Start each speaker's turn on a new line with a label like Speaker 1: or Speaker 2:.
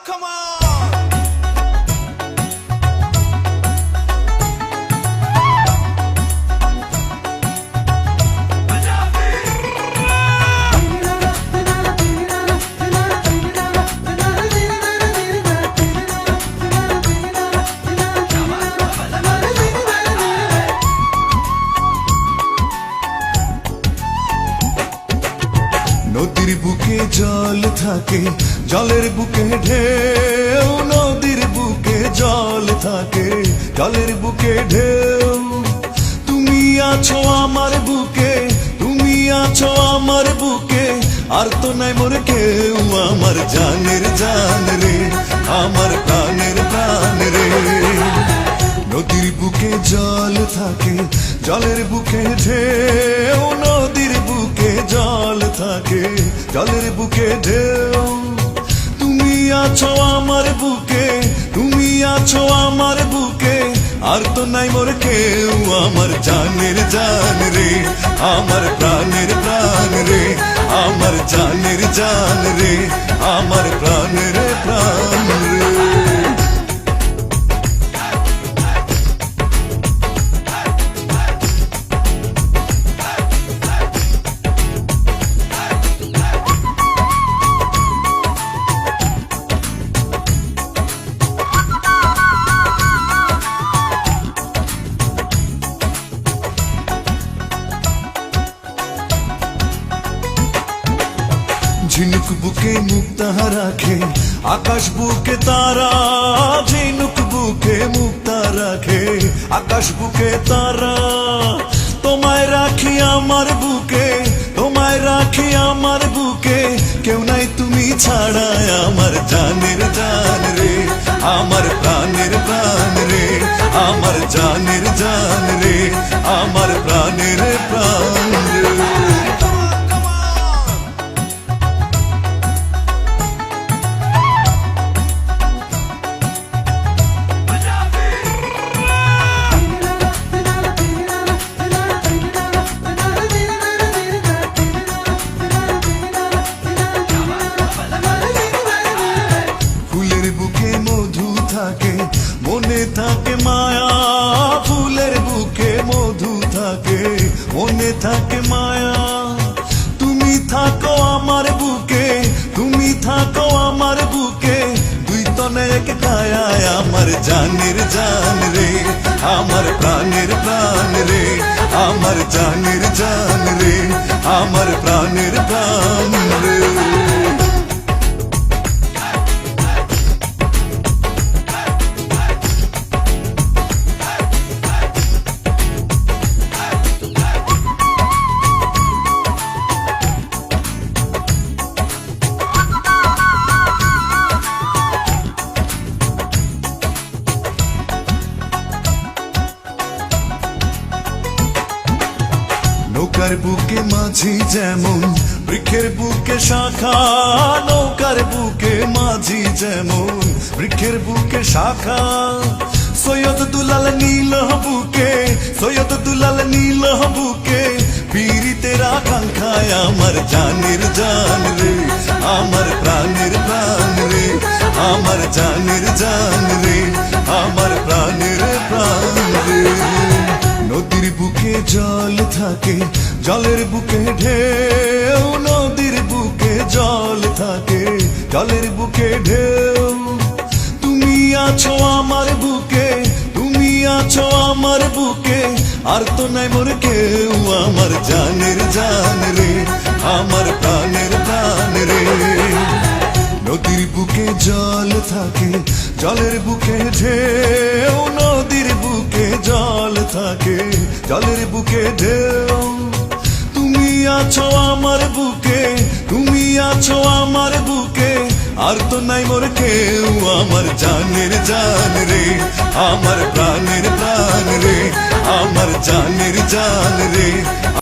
Speaker 1: come on!
Speaker 2: নদীর বুকে জল থাকে, জলের বুকে ঢেউ, নদীর বুকে জল থাকে, জলের বুকে ঢেউ। তুমি আছো আমার বুকে, তুমি আছো আমার বুকে, আর তো নাই মোর কেউ, আমার জানের জান রে, আমার প্রাণের প্রাণ রে। নদীর বুকে জল থাকে, জলের বুকে ঢেউ, নদীর বুকে জল থাকে, জলের বুকে ঢেউ। তুমি আছো আমার বুকে, তুমি আছো আমার বুকে, আর তো নাই মোর কেউ, আমার জানের জান রে, আমার প্রাণের প্রাণ রে, আমার জানের জান রে, আমার প্রাণের প্রাণ রে। ঝিনুক বুকে মুক্তা রাখে, আকাশ বুকে তারা, ঝিনুক বুকে মুক্তা রাখে, আকাশ বুকে তারা। তোমায় রাখি আমার বুকে, তোমায় রাখি আমার বুকে, কেউ নাই তুমি ছাড়া, আমার জানের জান রে, আমার প্রাণের প্রাণ রে, আমার জানের জান রে, আমার প্রাণের প্রাণ রে। মনে থাকে মায়া, ফুলের বুকে মধু থাকে, মনে থাকে মায়া। তুমি থাকো আমার বুকে, তুমি থাকো আমার বুকে, দুই তনে এক কায়ায়, আমার জানের জান রে, আমার প্রাণের প্রাণ রে, আমার জানের জান রে, আমার প্রাণের প্রাণ রে। নৌকার বুকে মাঝি যেমন, বৃক্ষের বুকে শাখা, নৌকার বুকে মাঝি যেমন, বৃক্ষের বুকে শাখা। সৈয়দ দুলাল নীল বুকে, সৈয়দ দুলাল নীল বুকে, পীড়িতের আকাঙ্ক্ষায়, আমার জানের জান রে, আমার প্রাণের প্রাণ রে, আমার জানের জান রে, আমার প্রাণের প্রাণ রে। নদীর বুকে জল থাকে, জলের বুকে ঢেউ, নদীর বুকে জল থাকে, জলের বুকে ঢেউ। তুমি আছো আমার বুকে, তুমি আছো আমার বুকে, আর তো নাই মোর কেউ, আমার জানের জান রে, আমার প্রাণের প্রাণ রে। নদীর বুকে জল থাকে, জলের বুকে ঢেউ, নদীর বুকে জল থাকে, জলের বুকে ঢেউ। তুমি আছো আমার বুকে, তুমি আছো আমার বুকে, আর তো নাই মোর কেউ, আমার জানের জান রে, আমার প্রাণের প্রাণ রে, আমার জানের জান রে।